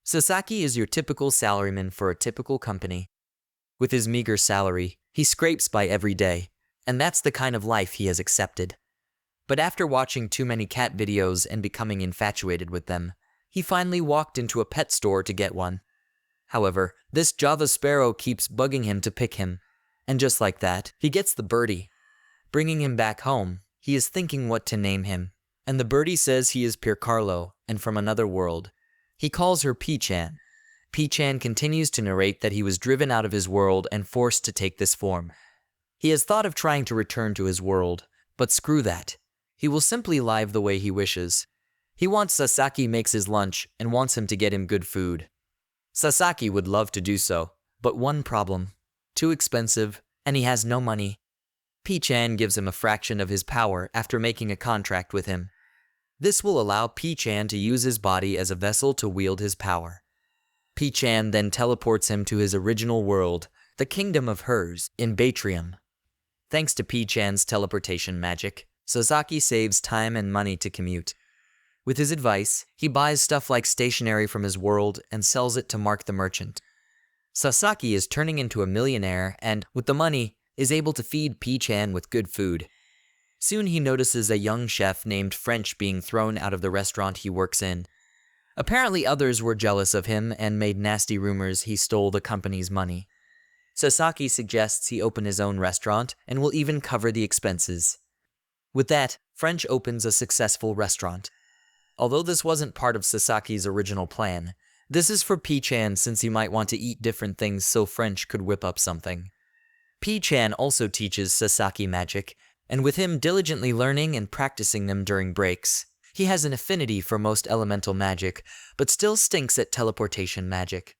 Sasaki is your typical salaryman for a typical company. With his meager salary, he scrapes by every day, and that's the kind of life he has accepted. But after watching too many cat videos and becoming infatuated with them, he finally walked into a pet store to get one. However, this Java sparrow keeps bugging him to pick him, and just like that, he gets the birdie. Bringing him back home, he is thinking what to name him, and the birdie says he is Piercarlo and from another world. He calls her P-chan. P-chan continues to narrate that he was driven out of his world and forced to take this form. He has thought of trying to return to his world, but screw that. He will simply live the way he wishes. He wants Sasaki makes his lunch and wants him to get him good food. Sasaki would love to do so, but one problem. Too expensive, and he has no money. P-chan gives him a fraction of his power after making a contract with him. This will allow P-chan to use his body as a vessel to wield his power. P-chan then teleports him to his original world, the kingdom of hers, in Batrium. Thanks to P-chan's teleportation magic, Sasaki saves time and money to commute. With his advice, he buys stuff like stationery from his world and sells it to Mark the merchant. Sasaki is turning into a millionaire and, with the money, is able to feed P-chan with good food. Soon he notices a young chef named French being thrown out of the restaurant he works in. Apparently others were jealous of him and made nasty rumors he stole the company's money. Sasaki suggests he open his own restaurant and will even cover the expenses. With that, French opens a successful restaurant. Although this wasn't part of Sasaki's original plan, this is for P-chan since he might want to eat different things so French could whip up something. P-chan also teaches Sasaki magic, and with him diligently learning and practicing them during breaks, he has an affinity for most elemental magic, but still stinks at teleportation magic.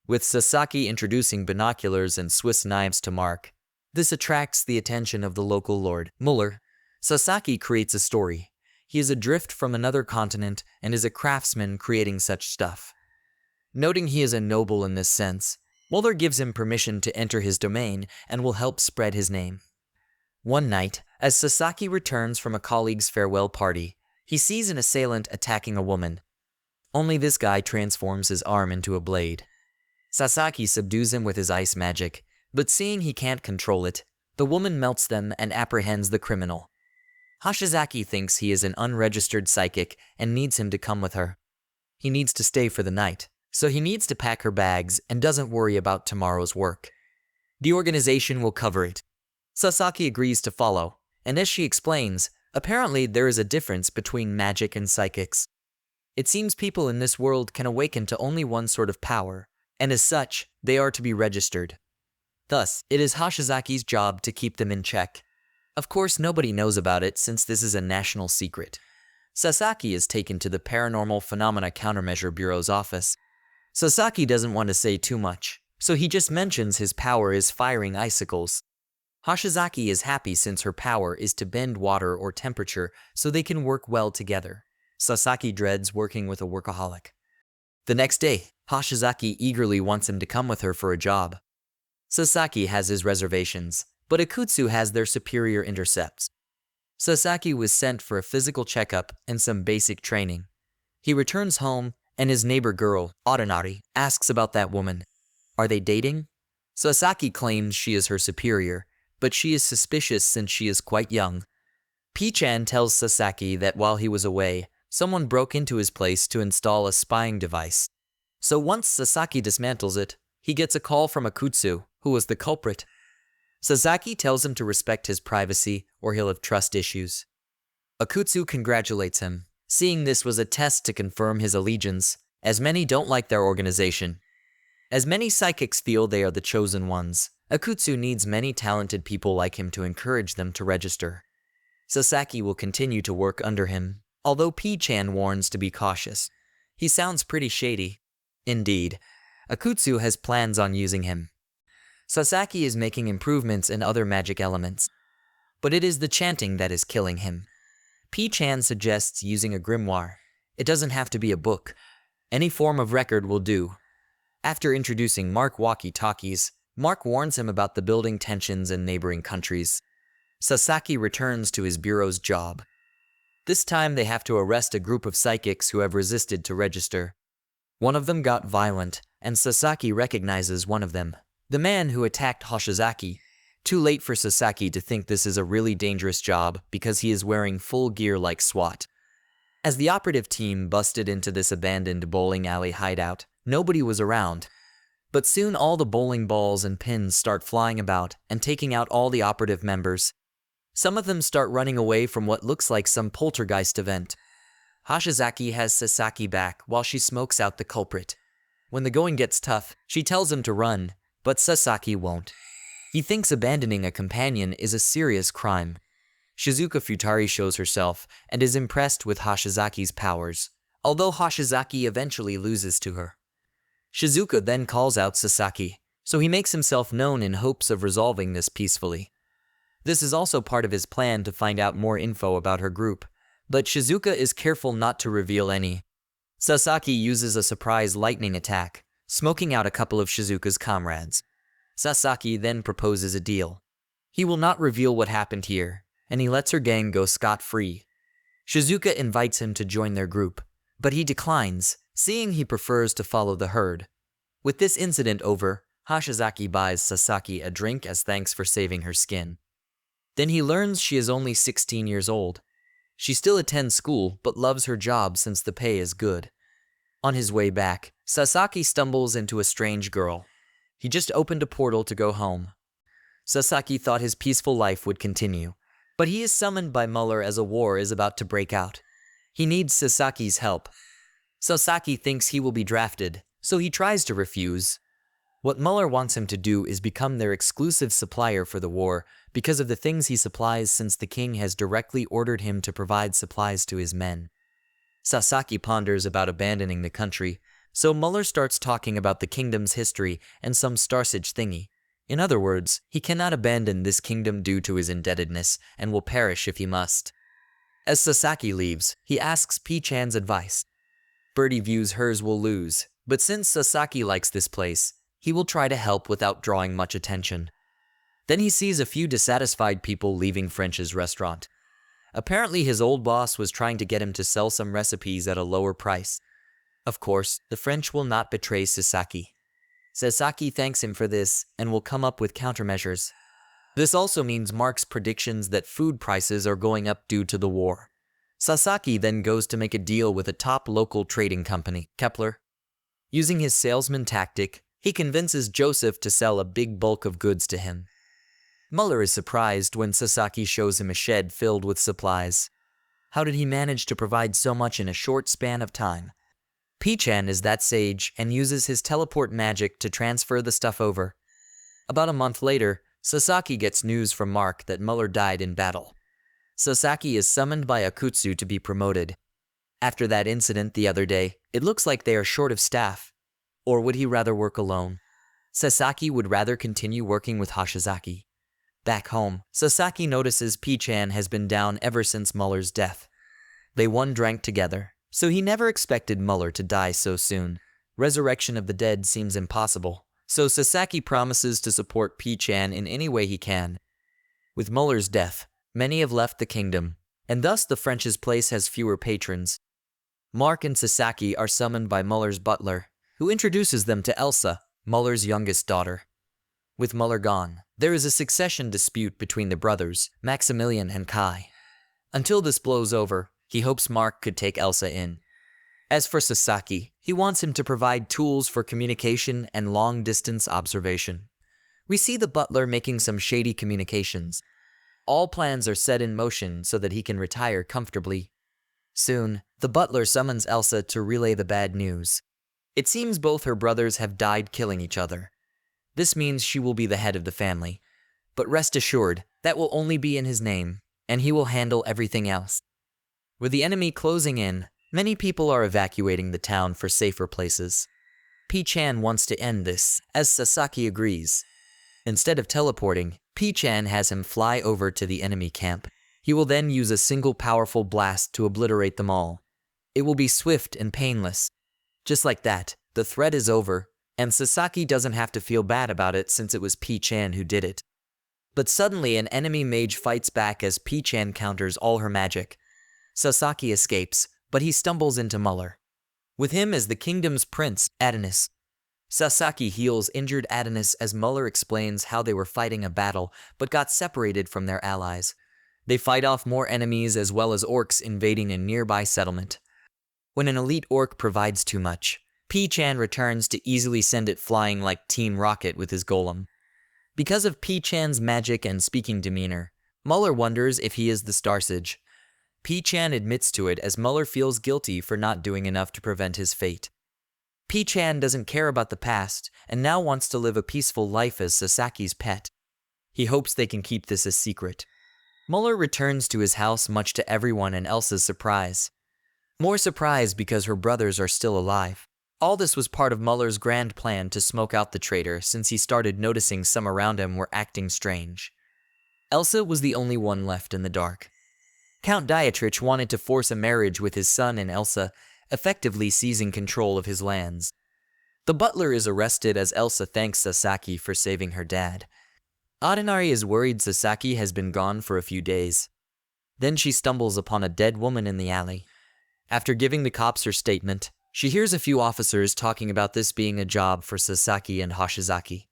With Sasaki introducing binoculars and Swiss knives to Mark, this attracts the attention of the local lord, Mueller. Sasaki creates a story. He is adrift from another continent and is a craftsman creating such stuff. Noting he is a noble in this sense, Mueller gives him permission to enter his domain and will help spread his name. One night, as Sasaki returns from a colleague's farewell party, he sees an assailant attacking a woman. Only this guy transforms his arm into a blade. Sasaki subdues him with his ice magic, but seeing he can't control it, the woman melts them and apprehends the criminal. Hashizaki thinks he is an unregistered psychic and needs him to come with her. He needs to stay for the night, so he needs to pack her bags and doesn't worry about tomorrow's work. The organization will cover it. Sasaki agrees to follow, and as she explains, apparently there is a difference between magic and psychics. It seems people in this world can awaken to only one sort of power, and as such, they are to be registered. Thus, it is Hashizaki's job to keep them in check. Of course, nobody knows about it since this is a national secret. Sasaki is taken to the Paranormal Phenomena Countermeasure Bureau's office. Sasaki doesn't want to say too much, so he just mentions his power is firing icicles. Hashizaki is happy since her power is to bend water or temperature so they can work well together. Sasaki dreads working with a workaholic. The next day, Hashizaki eagerly wants him to come with her for a job. Sasaki has his reservations, but Akutsu has their superior intercepts. Sasaki was sent for a physical checkup and some basic training. He returns home, and his neighbor girl, Autonari, asks about that woman. Are they dating? Sasaki claims she is her superior, but she is suspicious since she is quite young. P-chan tells Sasaki that while he was away, someone broke into his place to install a spying device. So once Sasaki dismantles it, he gets a call from Akutsu, who was the culprit. Sasaki tells him to respect his privacy or he'll have trust issues. Akutsu congratulates him, seeing this was a test to confirm his allegiance, as many don't like their organization. As many psychics feel they are the chosen ones, Akutsu needs many talented people like him to encourage them to register. Sasaki will continue to work under him, although P-chan warns to be cautious. He sounds pretty shady. Indeed, Akutsu has plans on using him. Sasaki is making improvements in other magic elements, but it is the chanting that is killing him. P-chan suggests using a grimoire. It doesn't have to be a book. Any form of record will do. After introducing Mark walkie-talkies, Mark warns him about the building tensions in neighboring countries. Sasaki returns to his bureau's job. This time they have to arrest a group of psychics who have resisted to register. One of them got violent, and Sasaki recognizes one of them, the man who attacked Hoshizaki. Too late for Sasaki to think this is a really dangerous job because he is wearing full gear like SWAT. As the operative team busted into this abandoned bowling alley hideout, nobody was around. But soon all the bowling balls and pins start flying about and taking out all the operative members. Some of them start running away from what looks like some poltergeist event. Hoshizaki has Sasaki back while she smokes out the culprit. When the going gets tough, she tells him to run, but Sasaki won't. He thinks abandoning a companion is a serious crime. Shizuka Futari shows herself and is impressed with Hoshizaki's powers, although Hoshizaki eventually loses to her. Shizuka then calls out Sasaki, so he makes himself known in hopes of resolving this peacefully. This is also part of his plan to find out more info about her group, but Shizuka is careful not to reveal any. Sasaki uses a surprise lightning attack, smoking out a couple of Shizuka's comrades. Sasaki then proposes a deal. He will not reveal what happened here, and he lets her gang go scot-free. Shizuka invites him to join their group, but he declines, seeing he prefers to follow the herd. With this incident over, Hoshizaki buys Sasaki a drink as thanks for saving her skin. Then he learns she is only 16 years old. She still attends school but loves her job since the pay is good. On his way back, Sasaki stumbles into a strange girl. He just opened a portal to go home. Sasaki thought his peaceful life would continue, but he is summoned by Mueller as a war is about to break out. He needs Sasaki's help. Sasaki thinks he will be drafted, so he tries to refuse. What Mueller wants him to do is become their exclusive supplier for the war because of the things he supplies, since the king has directly ordered him to provide supplies to his men. Sasaki ponders about abandoning the country, so Mueller starts talking about the kingdom's history and some starsage thingy. In other words, he cannot abandon this kingdom due to his indebtedness and will perish if he must. As Sasaki leaves, he asks P-chan's advice. Birdie views hers will lose, but since Sasaki likes this place, he will try to help without drawing much attention. Then he sees a few dissatisfied people leaving French's restaurant. Apparently his old boss was trying to get him to sell some recipes at a lower price. Of course, the French will not betray Sasaki. Sasaki thanks him for this and will come up with countermeasures. This also means Mark's predictions that food prices are going up due to the war. Sasaki then goes to make a deal with a top local trading company, Kepler. Using his salesman tactic, he convinces Joseph to sell a big bulk of goods to him. Mueller is surprised when Sasaki shows him a shed filled with supplies. How did he manage to provide so much in a short span of time? P-chan is that sage and uses his teleport magic to transfer the stuff over. About a month later, Sasaki gets news from Mark that Mueller died in battle. Sasaki is summoned by Akutsu to be promoted. After that incident the other day, it looks like they are short of staff. Or would he rather work alone? Sasaki would rather continue working with Hoshizaki. Back home, Sasaki notices P-chan has been down ever since Mueller's death. They drank together, so he never expected Mueller to die so soon. Resurrection of the dead seems impossible, so Sasaki promises to support P-chan in any way he can. With Mueller's death, many have left the kingdom, and thus the French's place has fewer patrons. Mark and Sasaki are summoned by Mueller's butler, who introduces them to Elsa, Mueller's youngest daughter. With Mueller gone, there is a succession dispute between the brothers, Maximilian and Kai. Until this blows over, he hopes Mark could take Elsa in. As for Sasaki, he wants him to provide tools for communication and long-distance observation. We see the butler making some shady communications. All plans are set in motion so that he can retire comfortably. Soon, the butler summons Elsa to relay the bad news. It seems both her brothers have died killing each other. This means she will be the head of the family. But rest assured, that will only be in his name, and he will handle everything else. With the enemy closing in, many people are evacuating the town for safer places. P-chan wants to end this, as Sasaki agrees. Instead of teleporting, P-chan has him fly over to the enemy camp. He will then use a single powerful blast to obliterate them all. It will be swift and painless. Just like that, the threat is over, and Sasaki doesn't have to feel bad about it since it was P-chan who did it. But suddenly an enemy mage fights back as P-chan counters all her magic. Sasaki escapes, but he stumbles into Mueller. with him as the kingdom's prince, Adonis. Sasaki heals injured Adonis as Mueller explains how they were fighting a battle but got separated from their allies. They fight off more enemies as well as orcs invading a nearby settlement. When an elite orc provides too much, P-chan returns to easily send it flying like Team Rocket with his golem. Because of P-chan's magic and speaking demeanor, Mueller wonders if he is the Starsage. P-chan admits to it as Mueller feels guilty for not doing enough to prevent his fate. P-chan doesn't care about the past and now wants to live a peaceful life as Sasaki's pet. He hopes they can keep this a secret. Mueller returns to his house much to everyone and Elsa's surprise. More surprise because her brothers are still alive. All this was part of Mueller's grand plan to smoke out the traitor since he started noticing some around him were acting strange. Elsa was the only one left in the dark. Count Dietrich wanted to force a marriage with his son and Elsa, effectively seizing control of his lands. The butler is arrested as Elsa thanks Sasaki for saving her dad. Adenari is worried Sasaki has been gone for a few days. Then she stumbles upon a dead woman in the alley. After giving the cops her statement, she hears a few officers talking about this being a job for Sasaki and Hoshizaki.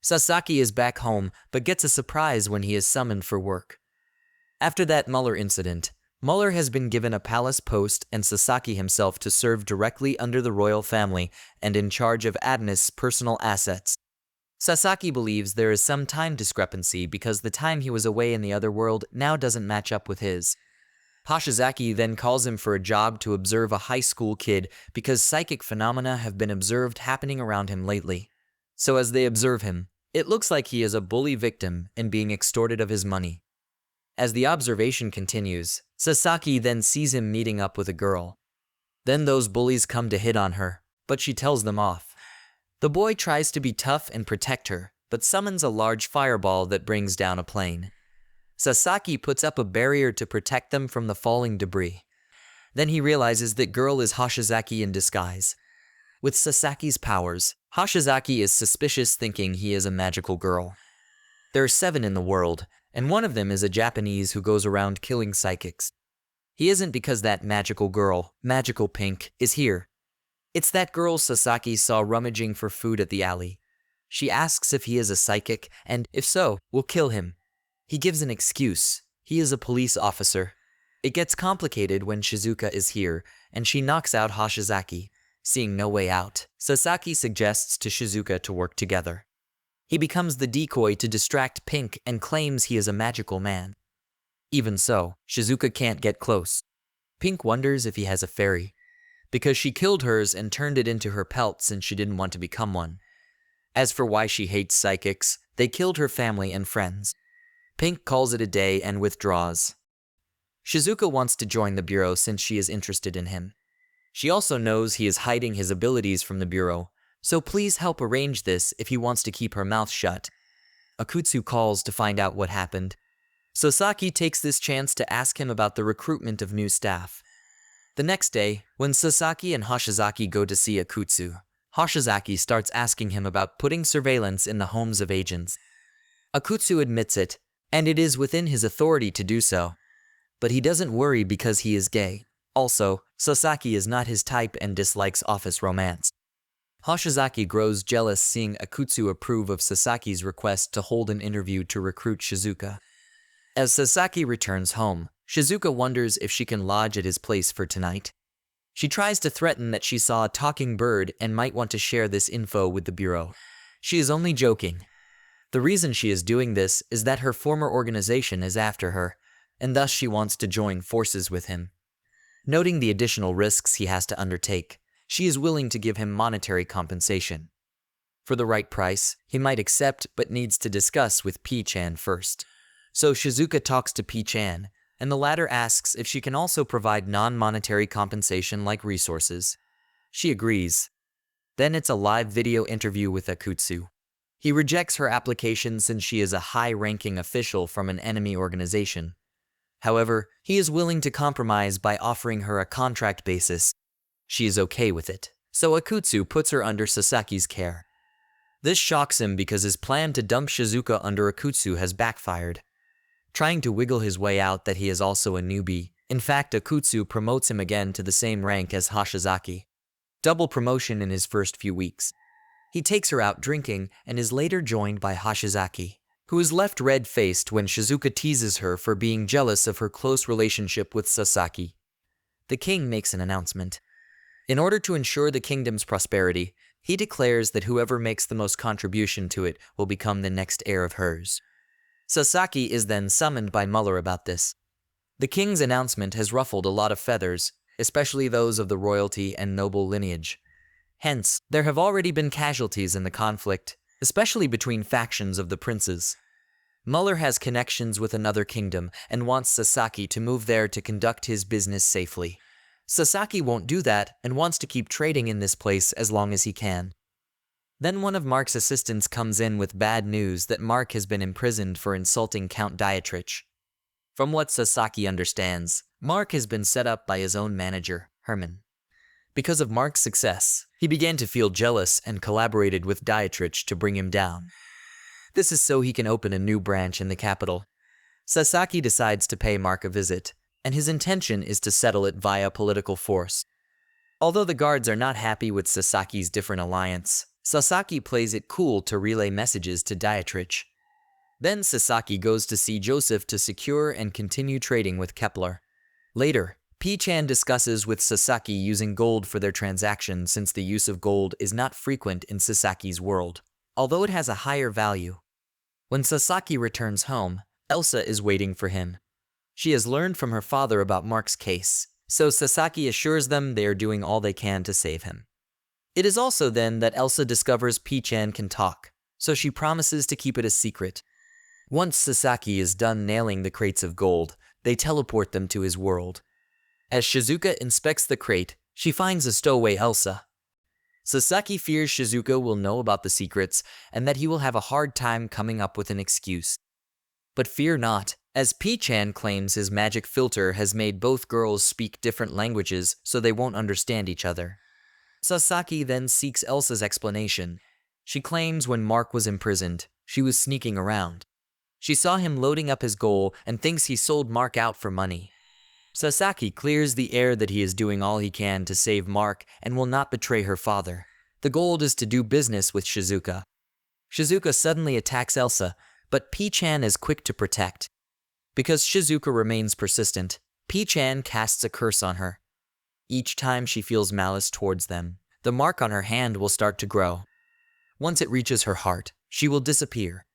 Sasaki is back home, but gets a surprise when he is summoned for work. After that Mueller incident, Mueller has been given a palace post and Sasaki himself to serve directly under the royal family and in charge of Adonis' personal assets. Sasaki believes there is some time discrepancy because the time he was away in the other world now doesn't match up with his. Hoshizaki then calls him for a job to observe a high school kid because psychic phenomena have been observed happening around him lately. So as they observe him, it looks like he is a bully victim and being extorted of his money. As the observation continues, Sasaki then sees him meeting up with a girl. Then those bullies come to hit on her, but she tells them off. The boy tries to be tough and protect her, but summons a large fireball that brings down a plane. Sasaki puts up a barrier to protect them from the falling debris. Then he realizes that girl is Hoshizaki in disguise. With Sasaki's powers, Hoshizaki is suspicious thinking he is a magical girl. There are 7 in the world, and one of them is a Japanese who goes around killing psychics. He isn't because that magical girl, Magical Pink, is here. It's that girl Sasaki saw rummaging for food at the alley. She asks if he is a psychic, and if so, will kill him. He gives an excuse. He is a police officer. It gets complicated when Shizuka is here, and she knocks out Hoshizaki. Seeing no way out, Sasaki suggests to Shizuka to work together. He becomes the decoy to distract Pink and claims he is a magical man. Even so, Shizuka can't get close. Pink wonders if he has a fairy, because she killed hers and turned it into her pelt since she didn't want to become one. As for why she hates psychics, they killed her family and friends. Pink calls it a day and withdraws. Shizuka wants to join the bureau since she is interested in him. She also knows he is hiding his abilities from the bureau, so please help arrange this if he wants to keep her mouth shut. Akutsu calls to find out what happened. Sasaki takes this chance to ask him about the recruitment of new staff. The next day, when Sasaki and Hoshizaki go to see Akutsu, Hoshizaki starts asking him about putting surveillance in the homes of agents. Akutsu admits it, and it is within his authority to do so. But he doesn't worry because he is gay. Also, Sasaki is not his type and dislikes office romance. Hoshizaki grows jealous seeing Akutsu approve of Sasaki's request to hold an interview to recruit Shizuka. As Sasaki returns home, Shizuka wonders if she can lodge at his place for tonight. She tries to threaten that she saw a talking bird and might want to share this info with the bureau. She is only joking. The reason she is doing this is that her former organization is after her, and thus she wants to join forces with him. Noting the additional risks he has to undertake, she is willing to give him monetary compensation. For the right price, he might accept but needs to discuss with P-chan first. So Shizuka talks to P-chan, and the latter asks if she can also provide non-monetary compensation like resources. She agrees. Then it's a live video interview with Akutsu. He rejects her application since she is a high-ranking official from an enemy organization. However, he is willing to compromise by offering her a contract basis. She is okay with it, so Akutsu puts her under Sasaki's care. This shocks him because his plan to dump Shizuka under Akutsu has backfired. Trying to wiggle his way out that he is also a newbie, in fact Akutsu promotes him again to the same rank as Hoshizaki. Double promotion in his first few weeks. He takes her out drinking and is later joined by Hashizaki, who is left red-faced when Shizuka teases her for being jealous of her close relationship with Sasaki. The king makes an announcement. In order to ensure the kingdom's prosperity, he declares that whoever makes the most contribution to it will become the next heir of hers. Sasaki is then summoned by Mueller about this. The king's announcement has ruffled a lot of feathers, especially those of the royalty and noble lineage. Hence, there have already been casualties in the conflict, especially between factions of the princes. Mueller has connections with another kingdom and wants Sasaki to move there to conduct his business safely. Sasaki won't do that and wants to keep trading in this place as long as he can. Then one of Mark's assistants comes in with bad news that Mark has been imprisoned for insulting Count Dietrich. From what Sasaki understands, Mark has been set up by his own manager, Herman. Because of Mark's success, he began to feel jealous and collaborated with Dietrich to bring him down. This is so he can open a new branch in the capital. Sasaki decides to pay Mark a visit, and his intention is to settle it via political force. Although the guards are not happy with Sasaki's different alliance, Sasaki plays it cool to relay messages to Dietrich. Then Sasaki goes to see Joseph to secure and continue trading with Kepler. Later, P-chan discusses with Sasaki using gold for their transaction since the use of gold is not frequent in Sasaki's world, although it has a higher value. When Sasaki returns home, Elsa is waiting for him. She has learned from her father about Mark's case, so Sasaki assures them they are doing all they can to save him. It is also then that Elsa discovers P-chan can talk, so she promises to keep it a secret. Once Sasaki is done nailing the crates of gold, they teleport them to his world. As Shizuka inspects the crate, she finds a stowaway Elsa. Sasaki fears Shizuka will know about the secrets and that he will have a hard time coming up with an excuse. But fear not, as P-chan claims his magic filter has made both girls speak different languages so they won't understand each other. Sasaki then seeks Elsa's explanation. She claims when Mark was imprisoned, she was sneaking around. She saw him loading up his goal and thinks he sold Mark out for money. Sasaki clears the air that he is doing all he can to save Mark and will not betray her father. The goal is to do business with Shizuka. Shizuka suddenly attacks Elsa, but P-chan is quick to protect. Because Shizuka remains persistent, P-chan casts a curse on her. Each time she feels malice towards them, the mark on her hand will start to grow. Once it reaches her heart, she will disappear.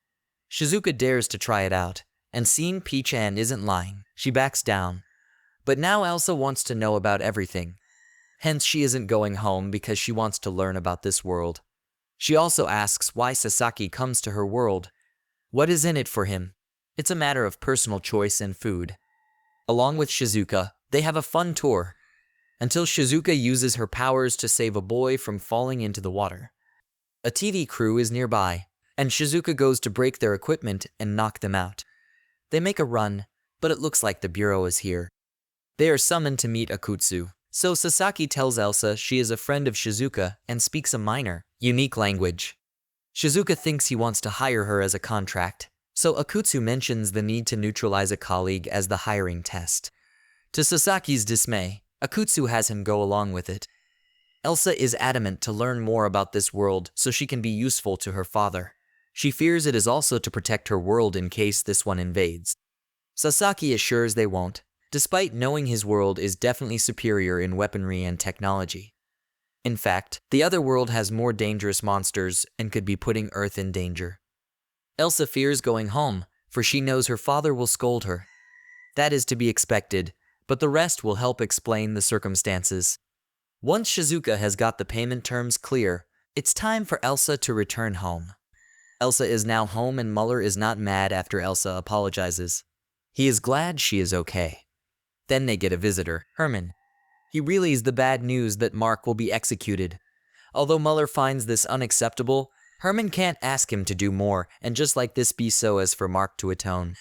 Shizuka dares to try it out, and seeing P-chan isn't lying, she backs down. But now Elsa wants to know about everything. Hence she isn't going home because she wants to learn about this world. She also asks why Sasaki comes to her world. What is in it for him? It's a matter of personal choice and food. Along with Shizuka, they have a fun tour, until Shizuka uses her powers to save a boy from falling into the water. A TV crew is nearby, and Shizuka goes to break their equipment and knock them out. They make a run, but it looks like the bureau is here. They are summoned to meet Akutsu, so Sasaki tells Elsa she is a friend of Shizuka and speaks a minor, unique language. Shizuka thinks he wants to hire her as a contract, so Akutsu mentions the need to neutralize a colleague as the hiring test. To Sasaki's dismay, Akutsu has him go along with it. Elsa is adamant to learn more about this world so she can be useful to her father. She fears it is also to protect her world in case this one invades. Sasaki assures they won't, despite knowing his world is definitely superior in weaponry and technology. In fact, the other world has more dangerous monsters and could be putting Earth in danger. Elsa fears going home, for she knows her father will scold her. That is to be expected, but the rest will help explain the circumstances. Once Shizuka has got the payment terms clear, it's time for Elsa to return home. Elsa is now home and Mueller is not mad after Elsa apologizes. He is glad she is okay. Then they get a visitor, Herman. He relays the bad news that Mark will be executed. Although Mueller finds this unacceptable, Herman can't ask him to do more and just like this be so as for Mark to atone.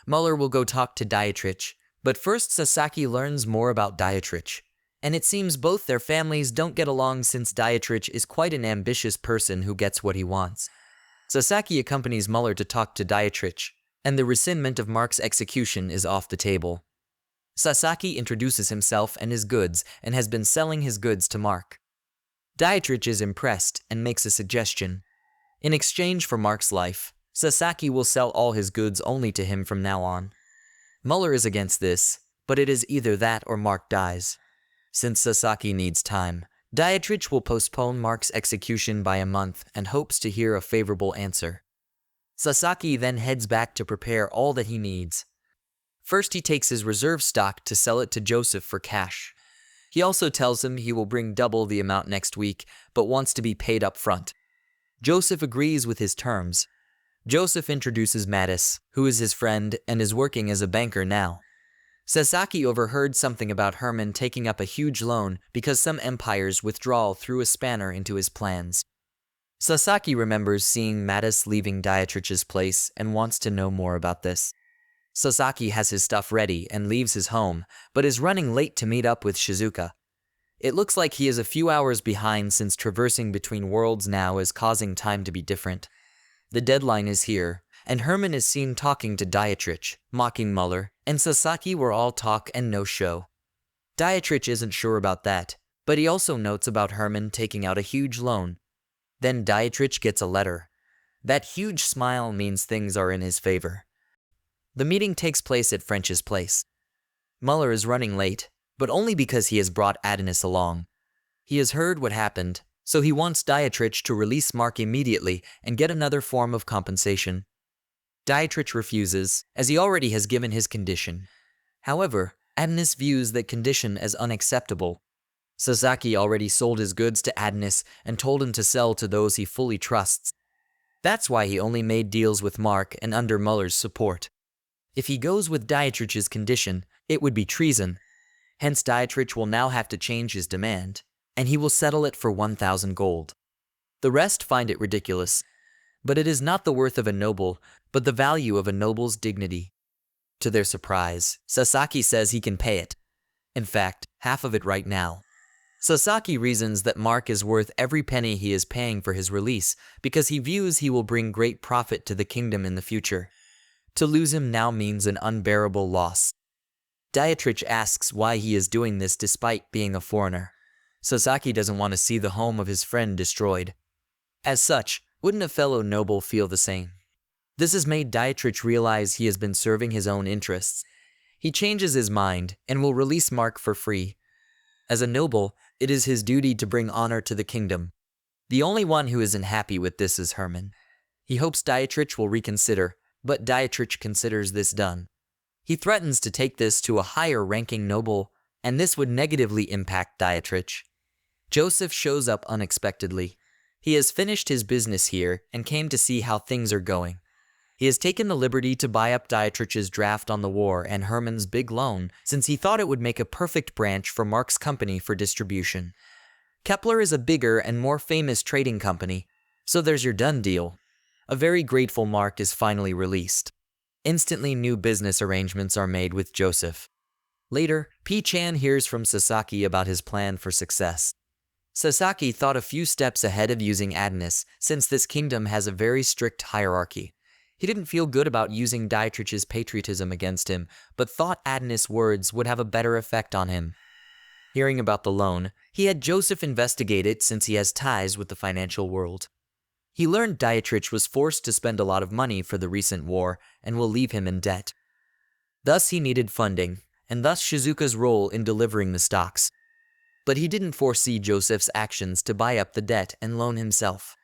Mueller will go talk to Dietrich, but first Sasaki learns more about Dietrich. And it seems both their families don't get along since Dietrich is quite an ambitious person who gets what he wants. Sasaki accompanies Mueller to talk to Dietrich, and the rescindment of Mark's execution is off the table. Sasaki introduces himself and his goods and has been selling his goods to Mark. Dietrich is impressed and makes a suggestion. In exchange for Mark's life, Sasaki will sell all his goods only to him from now on. Mueller is against this, but it is either that or Mark dies. Since Sasaki needs time, Dietrich will postpone Mark's execution by a month and hopes to hear a favorable answer. Sasaki then heads back to prepare all that he needs. First, he takes his reserve stock to sell it to Joseph for cash. He also tells him he will bring double the amount next week, but wants to be paid up front. Joseph agrees with his terms. Joseph introduces Mattis, who is his friend and is working as a banker now. Sasaki overheard something about Herman taking up a huge loan because some empire's withdrawal threw a spanner into his plans. Sasaki remembers seeing Mattis leaving Dietrich's place and wants to know more about this. Sasaki has his stuff ready and leaves his home, but is running late to meet up with Shizuka. It looks like he is a few hours behind since traversing between worlds now is causing time to be different. The deadline is here, and Herman is seen talking to Dietrich, mocking Mueller, and Sasaki were all talk and no show. Dietrich isn't sure about that, but he also notes about Herman taking out a huge loan. Then Dietrich gets a letter. That huge smile means things are in his favor. The meeting takes place at French's place. Mueller is running late, but only because he has brought Adonis along. He has heard what happened, so he wants Dietrich to release Mark immediately and get another form of compensation. Dietrich refuses, as he already has given his condition. However, Adonis views that condition as unacceptable. Sasaki already sold his goods to Adonis and told him to sell to those he fully trusts. That's why he only made deals with Mark and under Mueller's support. If he goes with Dietrich's condition, it would be treason. Hence Dietrich will now have to change his demand, and he will settle it for 1,000 gold. The rest find it ridiculous. But it is not the worth of a noble, but the value of a noble's dignity. To their surprise, Sasaki says he can pay it. In fact, half of it right now. Sasaki reasons that Mark is worth every penny he is paying for his release because he views he will bring great profit to the kingdom in the future. To lose him now means an unbearable loss. Dietrich asks why he is doing this despite being a foreigner. Sasaki doesn't want to see the home of his friend destroyed. As such, wouldn't a fellow noble feel the same? This has made Dietrich realize he has been serving his own interests. He changes his mind and will release Mark for free. As a noble, it is his duty to bring honor to the kingdom. The only one who isn't happy with this is Herman. He hopes Dietrich will reconsider, but Dietrich considers this done. He threatens to take this to a higher-ranking noble, and this would negatively impact Dietrich. Joseph shows up unexpectedly. He has finished his business here and came to see how things are going. He has taken the liberty to buy up Dietrich's draft on the war and Herman's big loan since he thought it would make a perfect branch for Mark's company for distribution. Kepler is a bigger and more famous trading company, so there's your done deal. A very grateful Mark is finally released. Instantly new business arrangements are made with Joseph. Later, P-chan hears from Sasaki about his plan for success. Sasaki thought a few steps ahead of using Adonis since this kingdom has a very strict hierarchy. He didn't feel good about using Dietrich's patriotism against him, but thought Adonis' words would have a better effect on him. Hearing about the loan, he had Joseph investigate it since he has ties with the financial world. He learned Dietrich was forced to spend a lot of money for the recent war and will leave him in debt. Thus he needed funding, and thus Shizuka's role in delivering the stocks. But he didn't foresee Joseph's actions to buy up the debt and loan himself.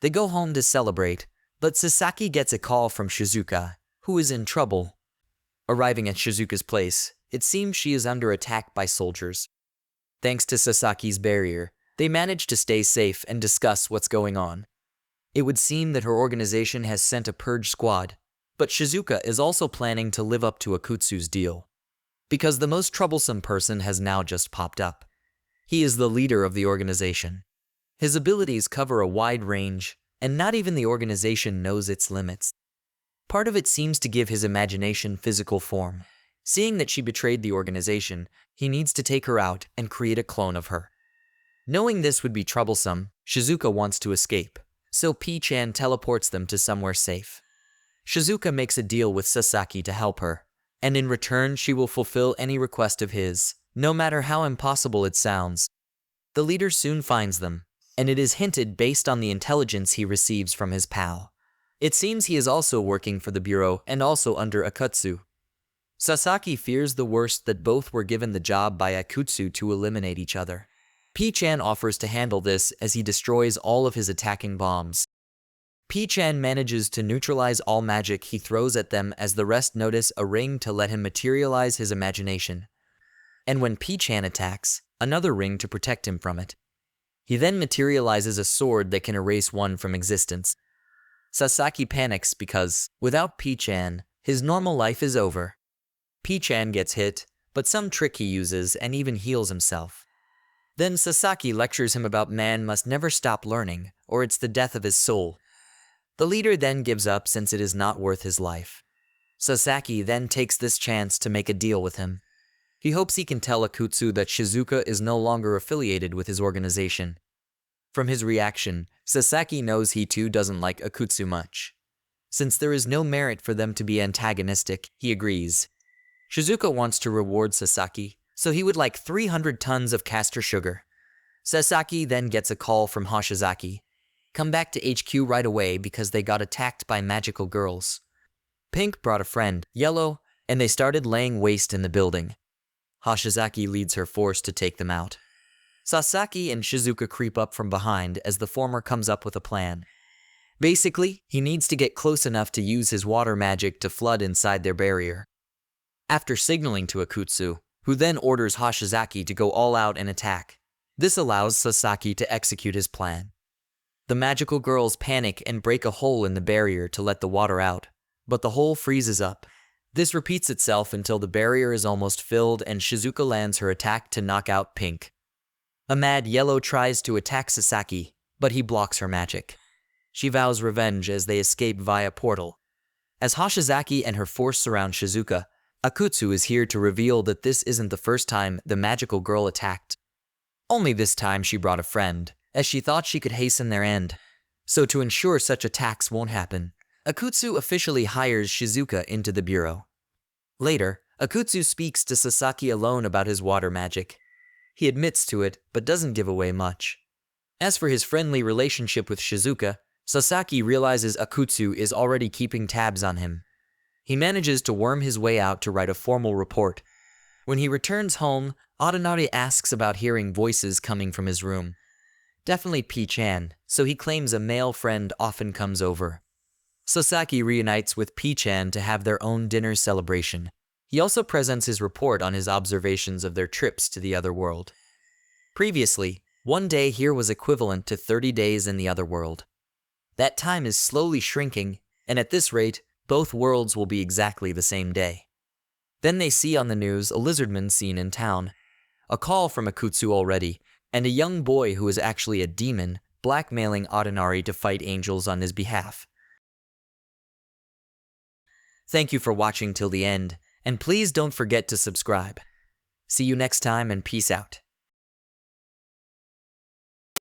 They go home to celebrate, but Sasaki gets a call from Shizuka, who is in trouble. Arriving at Shizuka's place, it seems she is under attack by soldiers. Thanks to Sasaki's barrier, they manage to stay safe and discuss what's going on. It would seem that her organization has sent a purge squad, but Shizuka is also planning to live up to Akutsu's deal. Because the most troublesome person has now just popped up. He is the leader of the organization. His abilities cover a wide range, and not even the organization knows its limits. Part of it seems to give his imagination physical form. Seeing that she betrayed the organization, he needs to take her out and create a clone of her. Knowing this would be troublesome, Shizuka wants to escape, so P-chan teleports them to somewhere safe. Shizuka makes a deal with Sasaki to help her, and in return she will fulfill any request of his, no matter how impossible it sounds. The leader soon finds them, and it is hinted based on the intelligence he receives from his pal. It seems he is also working for the bureau and also under Akutsu. Sasaki fears the worst, that both were given the job by Akutsu to eliminate each other. P-chan offers to handle this as he destroys all of his attacking bombs. P-chan manages to neutralize all magic he throws at them as the rest notice a ring to let him materialize his imagination. And when P-chan attacks, another ring to protect him from it. He then materializes a sword that can erase one from existence. Sasaki panics because, without P-chan, his normal life is over. P-chan gets hit, but some trick he uses and even heals himself. Then Sasaki lectures him about man must never stop learning, or it's the death of his soul. The leader then gives up since it is not worth his life. Sasaki then takes this chance to make a deal with him. He hopes he can tell Akutsu that Shizuka is no longer affiliated with his organization. From his reaction, Sasaki knows he too doesn't like Akutsu much. Since there is no merit for them to be antagonistic, he agrees. Shizuka wants to reward Sasaki, so he would like 300 tons of castor sugar. Sasaki then gets a call from Hoshizaki. Come back to HQ right away because they got attacked by magical girls. Pink brought a friend, Yellow, and they started laying waste in the building. Hoshizaki leads her force to take them out. Sasaki and Shizuka creep up from behind as the former comes up with a plan. Basically, he needs to get close enough to use his water magic to flood inside their barrier. After signaling to Akutsu, who then orders Hoshizaki to go all out and attack. This allows Sasaki to execute his plan. The magical girls panic and break a hole in the barrier to let the water out, but the hole freezes up. This repeats itself until the barrier is almost filled and Shizuka lands her attack to knock out Pink. A mad Yellow tries to attack Sasaki, but he blocks her magic. She vows revenge as they escape via portal. As Hoshizaki and her force surround Shizuka, Akutsu is here to reveal that this isn't the first time the magical girl attacked. Only this time she brought a friend, as she thought she could hasten their end. So to ensure such attacks won't happen, Akutsu officially hires Shizuka into the bureau. Later, Akutsu speaks to Sasaki alone about his water magic. He admits to it, but doesn't give away much. As for his friendly relationship with Shizuka, Sasaki realizes Akutsu is already keeping tabs on him. He manages to worm his way out to write a formal report. When he returns home, Adenari asks about hearing voices coming from his room. Definitely P-chan, so he claims a male friend often comes over. Sasaki reunites with P-chan to have their own dinner celebration. He also presents his report on his observations of their trips to the other world. Previously, one day here was equivalent to 30 days in the other world. That time is slowly shrinking, and at this rate, both worlds will be exactly the same day. Then they see on the news a lizardman seen in town, a call from Akutsu already, and a young boy who is actually a demon blackmailing Adenari to fight angels on his behalf. Thank you for watching till the end, and please don't forget to subscribe. See you next time and peace out.